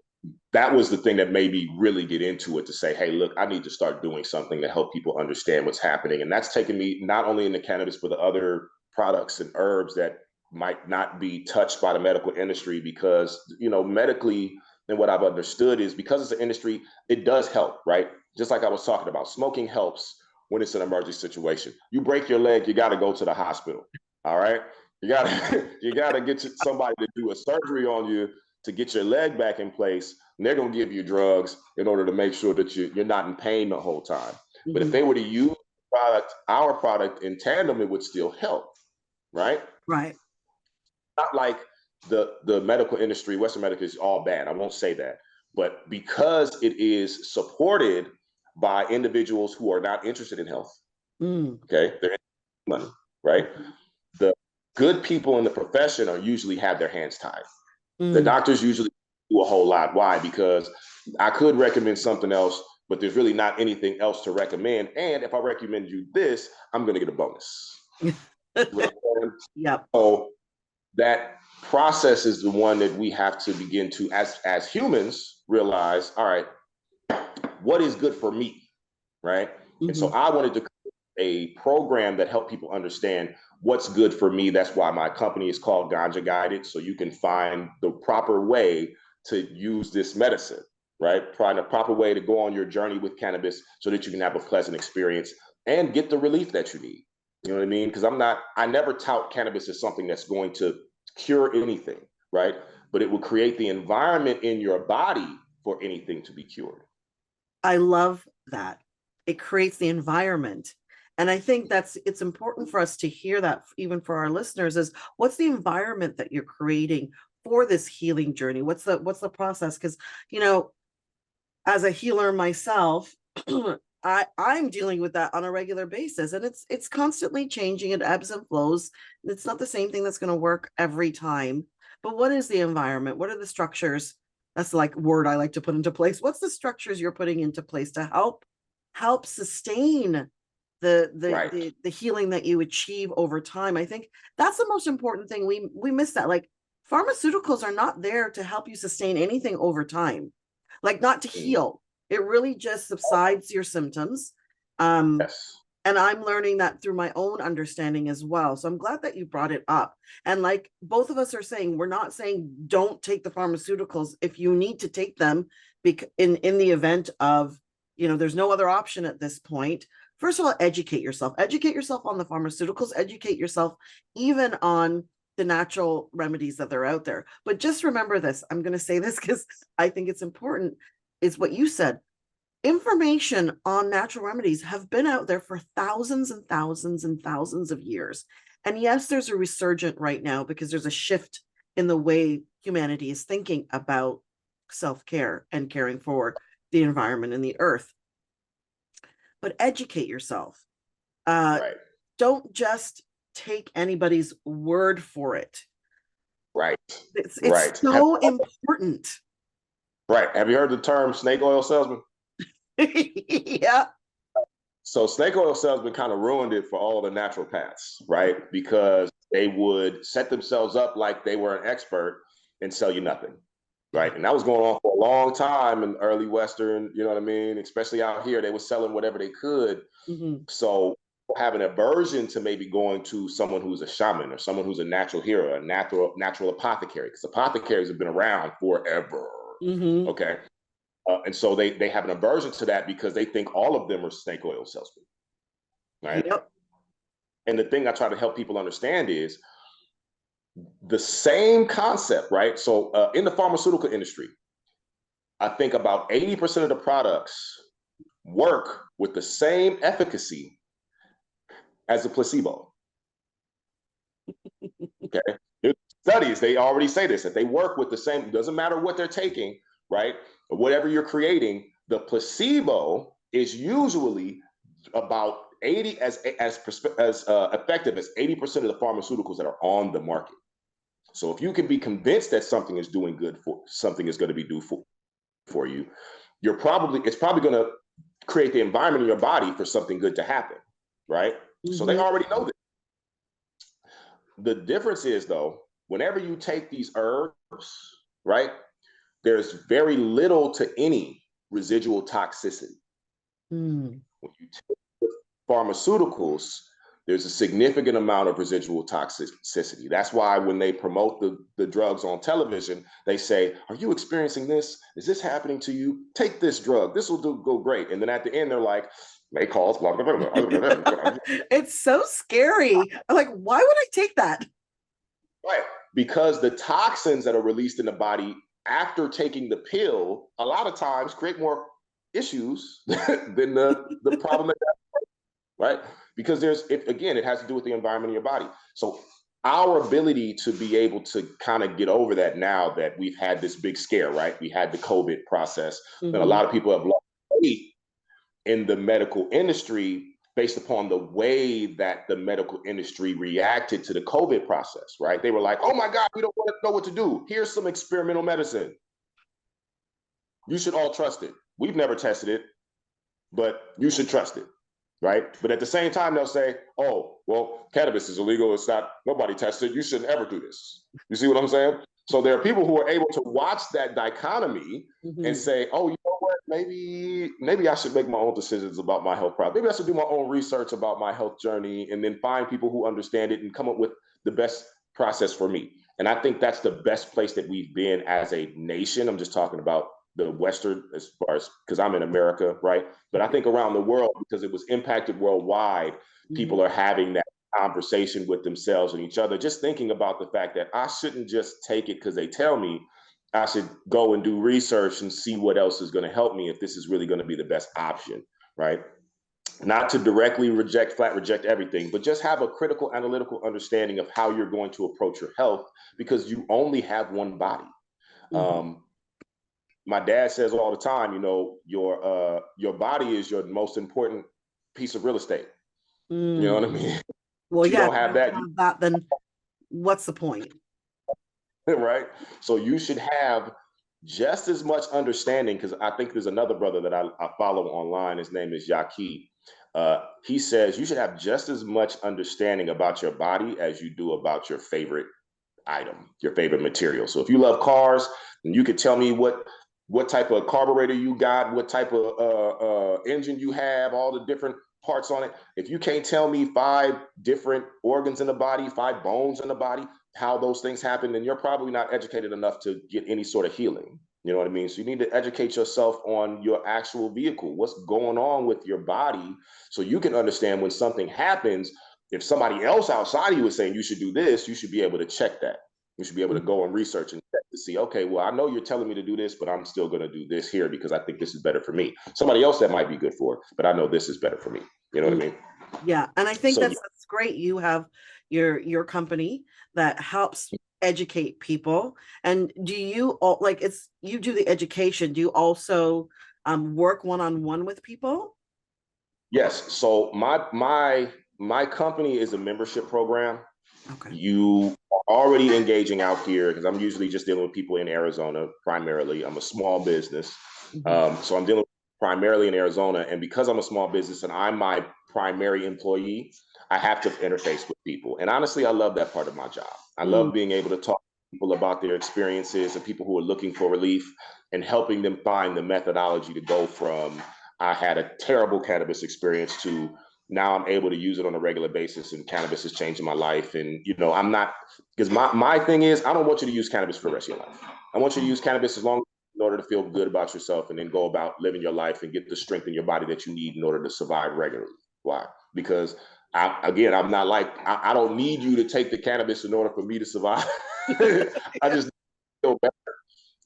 that was the thing that made me really get into it, to say, hey, look, I need to start doing something to help people understand what's happening. And that's taken me not only in the cannabis, but the other products and herbs that might not be touched by the medical industry, because, medically, and what I've understood is, because it's an industry, it does help, right? Just like I was talking about, smoking helps when it's an emergency situation. You break your leg, you got to go to the hospital. All right. You gotta you gotta get somebody to do a surgery on you to get your leg back in place. And they're gonna give you drugs in order to make sure that you're not in pain the whole time. But if they were to use our product in tandem, it would still help, right? Right. Not like the medical industry, Western medical is all bad. I won't say that. But because it is supported by individuals who are not interested in health, okay, they're in money, right? The good people in the profession are usually have their hands tied. The doctors usually do a whole lot. Why? Because I could recommend something else, but there's really not anything else to recommend. And if I recommend you this, I'm going to get a bonus. Yep. So that process is the one that we have to begin to, as humans, realize, all right, what is good for me, right? And so I wanted to create a program that helped people understand what's good for me. That's why my company is called Ganja Guided, so you can find the proper way to use this medicine, right? Find a proper way to go on your journey with cannabis so that you can have a pleasant experience and get the relief that you need. You know what I mean? Because I never tout cannabis as something that's going to cure anything, right? But it will create the environment in your body for anything to be cured. I love that. It creates the environment. And I think it's important for us to hear that, even for our listeners, is what's the environment that you're creating for this healing journey? What's the process? Because, as a healer myself, I'm dealing with that on a regular basis, and it's constantly changing. It ebbs and flows. It's not the same thing that's going to work every time. But what is the environment? What are the structures? That's like word I like to put into place. What's the structures you're putting into place to help sustain the healing that you achieve over time? I think that's the most important thing. We miss that. Like, pharmaceuticals are not there to help you sustain anything over time, like not to heal. It really just subsides your symptoms. Yes. And I'm learning that through my own understanding as well. So I'm glad that you brought it up. And like both of us are saying, we're not saying don't take the pharmaceuticals if you need to take them in the event of, there's no other option at this point. First of all, educate yourself on the pharmaceuticals, educate yourself even on the natural remedies that are out there. But just remember this, I'm going to say this because I think it's important, is what you said. Information on natural remedies have been out there for thousands and thousands and thousands of years. And yes, there's a resurgent right now because there's a shift in the way humanity is thinking about self-care and caring for the environment and the earth. But educate yourself. Right. Don't just take anybody's word for it. Right. It's so important. Right. Have you heard the term snake oil salesman? Yeah. So snake oil salesman kind of ruined it for all the naturopaths, right? Because they would set themselves up like they were an expert and sell you nothing, right? And that was going on for a long time in early Western, you know what I mean? Especially out here, they were selling whatever they could. So have an aversion to maybe going to someone who's a shaman or someone who's a natural hero, a natural apothecary, because apothecaries have been around forever. Okay. And so they have an aversion to that because they think all of them are snake oil salesmen, right? Yep. And the thing I try to help people understand is the same concept, right? So in the pharmaceutical industry, I think about 80% of the products work with the same efficacy as a placebo. Okay. There's studies, they already say this, that they work with the same, it doesn't matter what they're taking, right? Or whatever you're creating, the placebo is usually about 80 as effective as 80% of the pharmaceuticals that are on the market. So if you can be convinced that something is doing good for something is going to be do for you, it's probably going to create the environment in your body for something good to happen, right? So they already know this. The difference is though, whenever you take these herbs, right, there's very little to any residual toxicity. When you take pharmaceuticals, there's a significant amount of residual toxicity. That's why when they promote the drugs on television, they say, are you experiencing this? Is this happening to you? Take this drug. This will go great. And then at the end, they're like, may cause blah, blah, blah, blah. It's so scary. I'm like, why would I take that? Right. Because the toxins that are released in the body after taking the pill, a lot of times create more issues than the problem that, right? Because again, it has to do with the environment in your body. So our ability to be able to kind of get over that now that we've had this big scare, right? We had the COVID process, and a lot of people have lost weight in the medical industry based upon the way that the medical industry reacted to the COVID process, right? They were like, oh my God, we don't want to know what to do. Here's some experimental medicine. You should all trust it. We've never tested it, but you should trust it, right? But at the same time, they'll say, oh, well, cannabis is illegal. It's not, nobody tested. You shouldn't ever do this. You see what I'm saying? So there are people who are able to watch that dichotomy and say, oh, you know what? Maybe I should make my own decisions about my health problem. Maybe I should do my own research about my health journey and then find people who understand it and come up with the best process for me. And I think that's the best place that we've been as a nation. I'm just talking about the Western, as far as, because I'm in America, right? But I think around the world, because it was impacted worldwide, people are having that conversation with themselves and each other, just thinking about the fact that I shouldn't just take it because they tell me. I should go and do research and see what else is going to help me if this is really going to be the best option, right? Not to directly flat reject everything, but just have a critical analytical understanding of how you're going to approach your health, because you only have one body. My dad says all the time, you know, your body is your most important piece of real estate. You know what I mean? Well, you don't have that, then what's the point? Right? So you should have just as much understanding, because I think there's another brother that I follow online. His name is Yaqui. He says you should have just as much understanding about your body as you do about your favorite item, your favorite material. So if you love cars, then you could tell me what type of carburetor you got, what type of engine you have, all the different parts on it. If you can't tell me 5 different organs in the body, 5 bones in the body, how those things happen, then you're probably not educated enough to get any sort of healing. You know what I mean? So you need to educate yourself on your actual vehicle, what's going on with your body, so you can understand when something happens. If somebody else outside of you is saying you should do this, you should be able to check that. You should be able to go and research and check to see, okay, well, I know you're telling me to do this, but I'm still going to do this here because I think this is better for me. Somebody else that might be good for it, but I know this is better for me. You know what I mean? Yeah. And I think So, that's great. You have your company that helps educate people. And do you you do the education? Do you also work one-on-one with people? yes. So my company is a membership program. Okay. You are already engaging out here, because I'm usually just dealing with people in Arizona primarily. I'm a small business. So I'm dealing primarily in Arizona. And because I'm a small business and I'm my primary employee, I have to interface with people. And honestly, I love that part of my job. I love being able to talk to people about their experiences and people who are looking for relief, and helping them find the methodology to go from, I had a terrible cannabis experience, to now I'm able to use it on a regular basis, and cannabis is changing my life. And, you know, I'm not, because my thing is, I don't want you to use cannabis for the rest of your life. I want you to use cannabis as long, in order to feel good about yourself, and then go about living your life and get the strength in your body that you need in order to survive regularly. Why? Because I'm not like, I don't need you to take the cannabis in order for me to survive. I just feel better.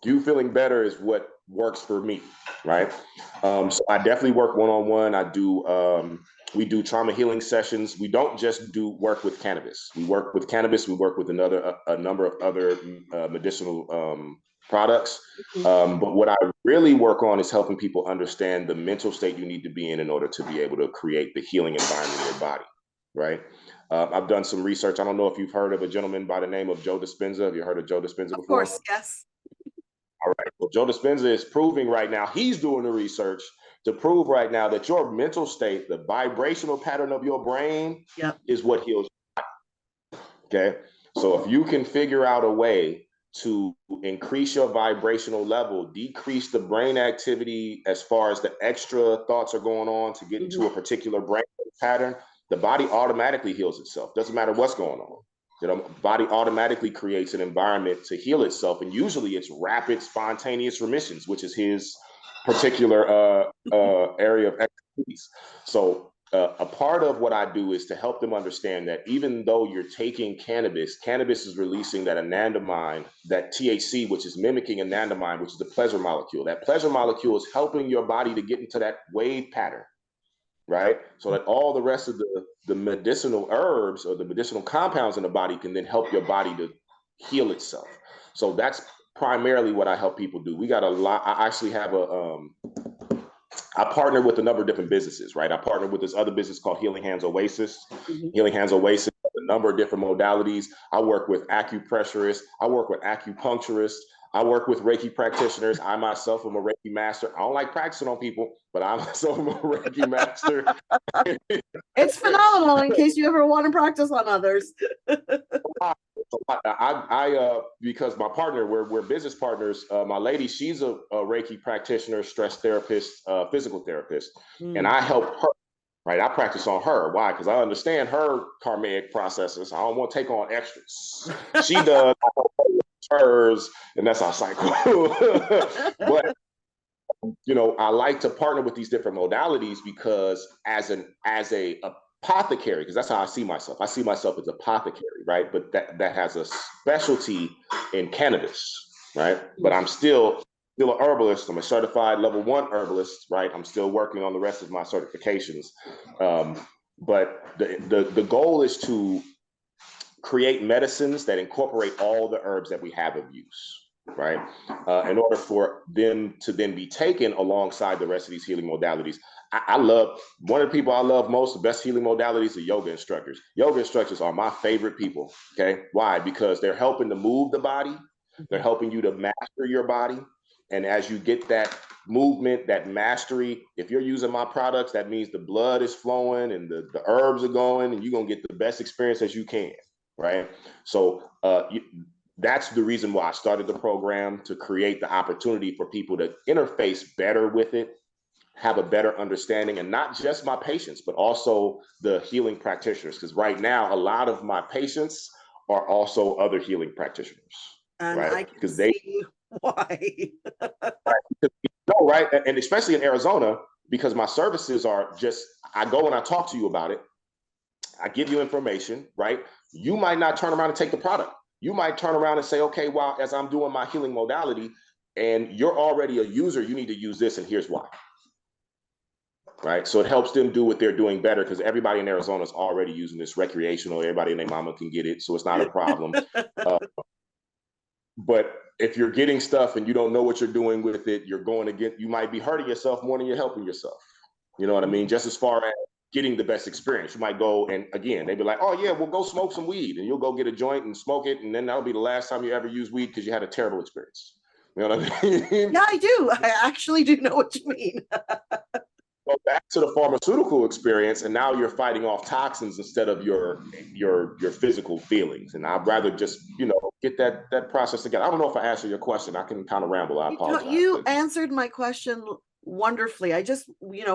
You feeling better is what works for me, right? So I definitely work one-on-one. We do trauma healing sessions. We don't just do work with cannabis. We work with cannabis. We work with a number of other medicinal products. But what I really work on is helping people understand the mental state you need to be in order to be able to create the healing environment in your body, right? I've done some research. I don't know if you've heard of a gentleman by the name of Joe Dispenza. Have you heard of Joe Dispenza before? Of course, yes. All right. Well, Joe Dispenza is proving right now, he's doing the research to prove right now that your mental state, the vibrational pattern of your brain, is what heals. Okay. So if you can figure out a way to increase your vibrational level, decrease the brain activity as far as the extra thoughts are going on to get into a particular brain pattern, the body automatically heals itself. Doesn't matter what's going on. The body automatically creates an environment to heal itself. And usually it's rapid, spontaneous remissions, which is his particular area of expertise. So a part of what I do is to help them understand that even though you're taking cannabis, cannabis is releasing that anandamide, that THC, which is mimicking anandamide, which is the pleasure molecule. That pleasure molecule is helping your body to get into that wave pattern, right? So that all the rest of the medicinal herbs or the medicinal compounds in the body can then help your body to heal itself. So that's primarily what I help people do. We got a lot. I actually have I partner with a number of different businesses, right? I partner with this other business called Healing Hands Oasis. Mm-hmm. Healing Hands Oasis, a number of different modalities. I work with acupressurists. I work with acupuncturists. I work with Reiki practitioners. I myself am a Reiki master. I don't like practicing on people, but I myself am a Reiki master. It's phenomenal in case you ever want to practice on others. Because my partner, we're business partners. My lady, she's a Reiki practitioner, stress therapist, physical therapist, and I help her. Right, I practice on her. Why? Because I understand her karmic processes. I don't want to take on extras. She does hers, and that's our cycle. But I like to partner with these different modalities because as a apothecary, because that's how I see myself. I see myself as apothecary, right? But that has a specialty in cannabis, right? But I'm still an herbalist. I'm a certified level 1 herbalist, right? I'm still working on the rest of my certifications. But the goal is to create medicines that incorporate all the herbs that we have of use, right? In order for them to then be taken alongside the rest of these healing modalities. I love, one of the people I love most, the best healing modalities are yoga instructors. Yoga instructors are my favorite people, okay? Why? Because they're helping to move the body. They're helping you to master your body. And as you get that movement, that mastery, if you're using my products, that means the blood is flowing and the herbs are going, and you're going to get the best experience as you can, right? So that's the reason why I started the program, to create the opportunity for people to interface better with it, have a better understanding, and not just my patients, but also the healing practitioners. Because right now, a lot of my patients are also other healing practitioners. And right? I can see why. Right? And especially in Arizona, because my services are just, I go and I talk to you about it. I give you information, right? You might not turn around and take the product. You might turn around and say, okay, well, as I'm doing my healing modality and you're already a user, you need to use this, and here's why. Right? So it helps them do what they're doing better, because everybody in Arizona is already using this recreational. Everybody and their mama can get it, so it's not a problem. But if you're getting stuff and you don't know what you're doing with it, you might be hurting yourself more than you're helping yourself. You know what I mean? Just as far as getting the best experience, you might go, and again, they'd be like, oh yeah, we'll go smoke some weed, and you'll go get a joint and smoke it, and then that'll be the last time you ever use weed because you had a terrible experience. You know what I mean? Yeah, I do. I actually do know what you mean. Go back to the pharmaceutical experience, and now you're fighting off toxins instead of your physical feelings. And I'd rather just get that process together. I don't know if I answered your question. I can kind of ramble. I apologize. You answered my question wonderfully. I just,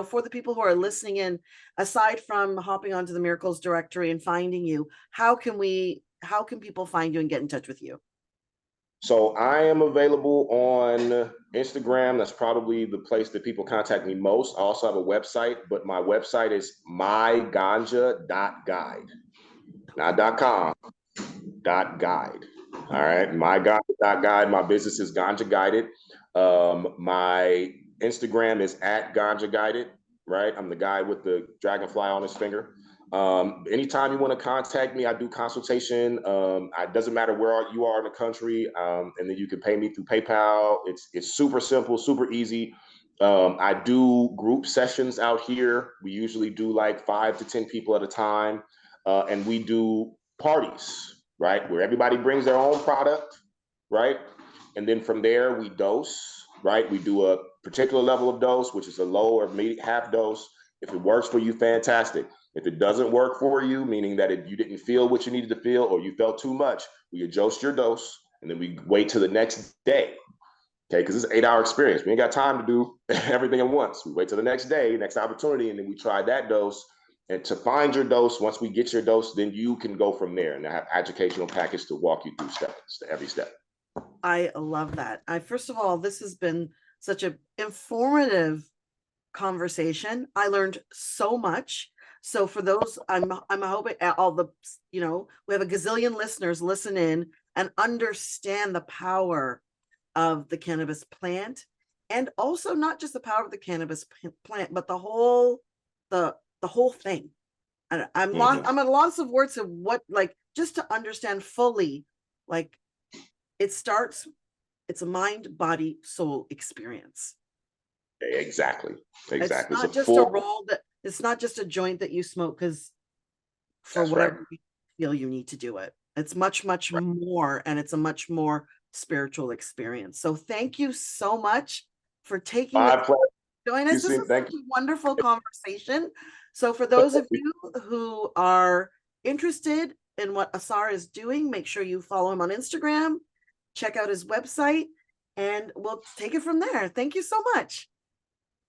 for the people who are listening in, aside from hopping onto the Miracles directory and finding you, how can people find you and get in touch with you? So I am available on Instagram. That's probably the place that people contact me most. I also have a website, but my website is myganja.guide. Not .com, .guide. All right, myganja.guide. My business is Ganja Guided. My Instagram is @Ganja Guided, right? I'm the guy with the dragonfly on his finger. Anytime you want to contact me, I do consultation. It doesn't matter where you are in the country, and then you can pay me through PayPal. It's super simple, super easy. I do group sessions out here. We usually do like 5 to 10 people at a time, and we do parties, right, where everybody brings their own product, right, and then from there we dose, right. We do a particular level of dose, which is a low or half dose. If it works for you, fantastic. If it doesn't work for you, meaning that you didn't feel what you needed to feel, or you felt too much, we adjust your dose, and then we wait till the next day. Okay, because it's an 8-hour experience. We ain't got time to do everything at once. We wait till the next day, next opportunity, and then we try that dose. And to find your dose, once we get your dose, then you can go from there. And I have educational package to walk you through every step. I love that. First of all, this has been such an informative conversation. I learned so much. So for those, I'm hoping all the, we have a gazillion listeners listen in and understand the power of the cannabis plant, and also not just the power of the cannabis plant, but the whole thing. And I'm at a loss of words of what, like, just to understand fully, like, it's a mind, body, soul experience. Exactly. It's not just a roll it's not just a joint that you smoke because for whatever you feel you need to do it. It's much, much more, and it's a much more spiritual experience. So thank you so much for taking the time to join us. This is a wonderful conversation. So for those of you who are interested in what Asr is doing, make sure you follow him on Instagram, check out his website, and we'll take it from there. Thank you so much.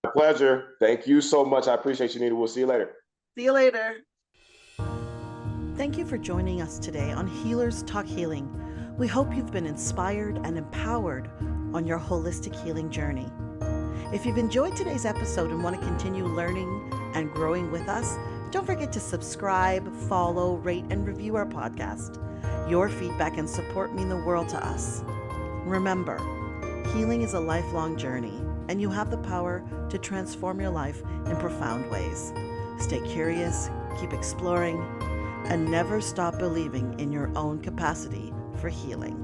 My pleasure. Thank you so much. I appreciate you, Nina. We'll see you later. See you later. Thank you for joining us today on Healers Talk Healing. We hope you've been inspired and empowered on your holistic healing journey. If you've enjoyed today's episode and want to continue learning and growing with us, don't forget to subscribe, follow, rate, and review our podcast. Your feedback and support mean the world to us. Remember, healing is a lifelong journey, and you have the power to transform your life in profound ways. Stay curious, keep exploring, and never stop believing in your own capacity for healing.